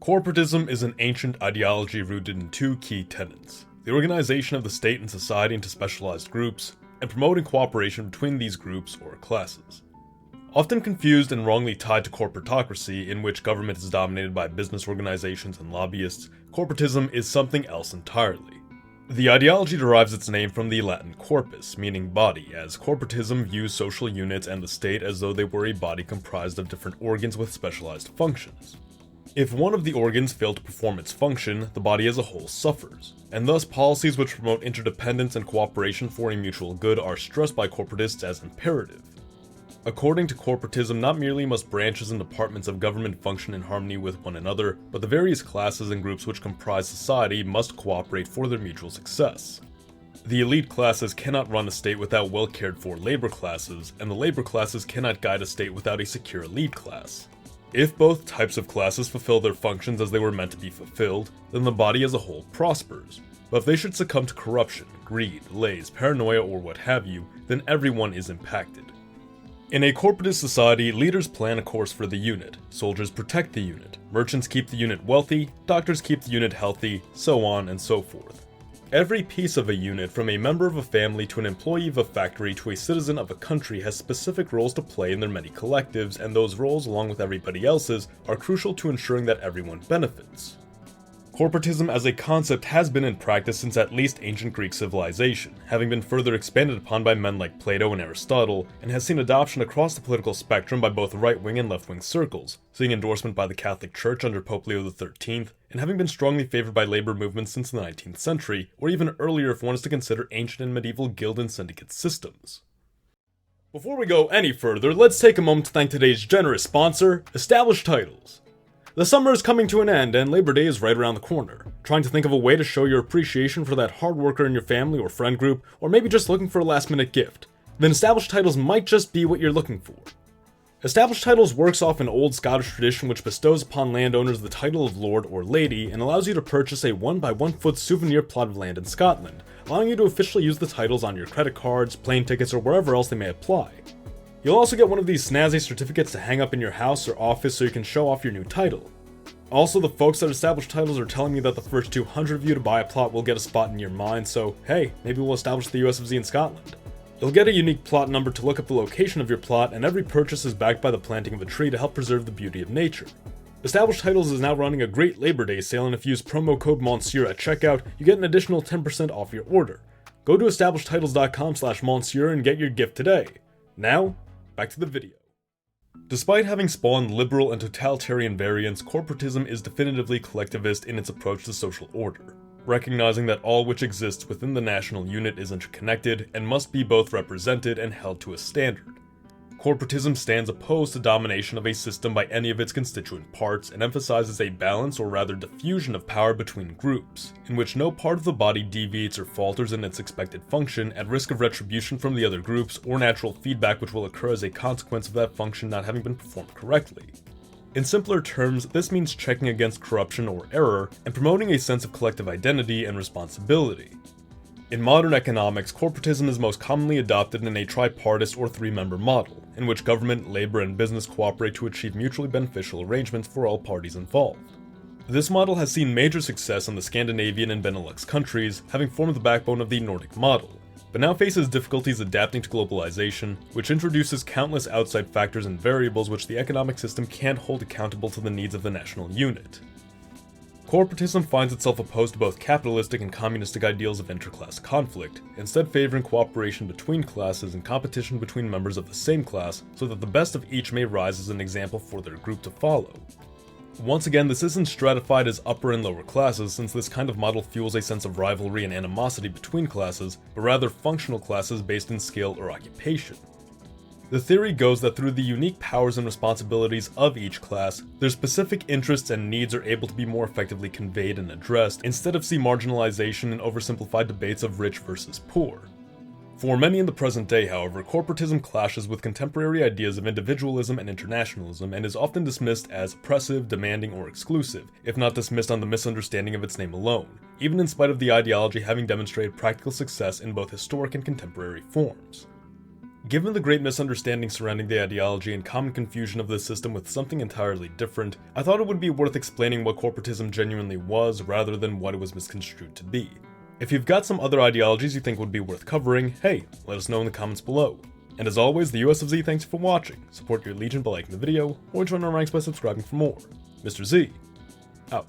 Corporatism is an ancient ideology rooted in two key tenets: the organization of the state and society into specialized groups, and promoting cooperation between these groups or classes. Often confused and wrongly tied to corporatocracy, in which government is dominated by business organizations and lobbyists, corporatism is something else entirely. The ideology derives its name from the Latin corpus, meaning body, as corporatism views social units and the state as though they were a body comprised of different organs with specialized functions. If one of the organs failed to perform its function, the body as a whole suffers, and thus policies which promote interdependence and cooperation for a mutual good are stressed by corporatists as imperative. According to corporatism, not merely must branches and departments of government function in harmony with one another, but the various classes and groups which comprise society must cooperate for their mutual success. The elite classes cannot run a state without well cared for labor classes, and the labor classes cannot guide a state without a secure elite class. If both types of classes fulfill their functions as they were meant to be fulfilled, then the body as a whole prospers. But if they should succumb to corruption, greed, delays, paranoia, or what have you, then everyone is impacted. In a corporatist society, leaders plan a course for the unit, soldiers protect the unit, merchants keep the unit wealthy, doctors keep the unit healthy, so on and so forth. Every piece of a unit, from a member of a family to an employee of a factory to a citizen of a country, has specific roles to play in their many collectives, and those roles, along with everybody else's, are crucial to ensuring that everyone benefits. Corporatism as a concept has been in practice since at least ancient Greek civilization, having been further expanded upon by men like Plato and Aristotle, and has seen adoption across the political spectrum by both right-wing and left-wing circles, seeing endorsement by the Catholic Church under Pope Leo XIII, and having been strongly favored by labor movements since the 19th century, or even earlier if one is to consider ancient and medieval guild and syndicate systems. Before we go any further, let's take a moment to thank today's generous sponsor, Established Titles. The summer is coming to an end, and Labor Day is right around the corner. Trying to think of a way to show your appreciation for that hard worker in your family or friend group, or maybe just looking for a last-minute gift? Then Established Titles might just be what you're looking for. Established Titles works off an old Scottish tradition which bestows upon landowners the title of Lord or Lady and allows you to purchase a 1-by-1-foot souvenir plot of land in Scotland, allowing you to officially use the titles on your credit cards, plane tickets, or wherever else they may apply. You'll also get one of these snazzy certificates to hang up in your house or office so you can show off your new title. Also, the folks at Established Titles are telling me that the first 200 of you to buy a plot will get a spot in your mind, so hey, maybe we'll establish the USFZ in Scotland. You'll get a unique plot number to look up the location of your plot, and every purchase is backed by the planting of a tree to help preserve the beauty of nature. Established Titles is now running a great Labor Day sale, and if you use promo code Monsieur at checkout, you get an additional 10% off your order. Go to establishedtitles.com/Monsieur and get your gift today. Now, back to the video. Despite having spawned liberal and totalitarian variants, corporatism is definitively collectivist in its approach to social order, recognizing that all which exists within the national unit is interconnected and must be both represented and held to a standard. Corporatism stands opposed to domination of a system by any of its constituent parts and emphasizes a balance, or rather diffusion, of power between groups, in which no part of the body deviates or falters in its expected function at risk of retribution from the other groups or natural feedback which will occur as a consequence of that function not having been performed correctly. In simpler terms, this means checking against corruption or error and promoting a sense of collective identity and responsibility. In modern economics, corporatism is most commonly adopted in a tripartite or three-member model, in which government, labor, and business cooperate to achieve mutually beneficial arrangements for all parties involved. This model has seen major success in the Scandinavian and Benelux countries, having formed the backbone of the Nordic model, but now faces difficulties adapting to globalization, which introduces countless outside factors and variables which the economic system can't hold accountable to the needs of the national unit. Corporatism finds itself opposed to both capitalistic and communistic ideals of interclass conflict, instead favoring cooperation between classes and competition between members of the same class so that the best of each may rise as an example for their group to follow. Once again, this isn't stratified as upper and lower classes, since this kind of model fuels a sense of rivalry and animosity between classes, but rather functional classes based in skill or occupation. The theory goes that through the unique powers and responsibilities of each class, their specific interests and needs are able to be more effectively conveyed and addressed, instead of marginalization and oversimplified debates of rich versus poor. For many in the present day, however, corporatism clashes with contemporary ideas of individualism and internationalism and is often dismissed as oppressive, demanding, or exclusive, if not dismissed on the misunderstanding of its name alone, even in spite of the ideology having demonstrated practical success in both historic and contemporary forms. Given the great misunderstanding surrounding the ideology and common confusion of this system with something entirely different, I thought it would be worth explaining what corporatism genuinely was rather than what it was misconstrued to be. If you've got some other ideologies you think would be worth covering, hey, let us know in the comments below. And as always, the US of Z thanks you for watching. Support your legion by liking the video, or join our ranks by subscribing for more. Mr. Z, out.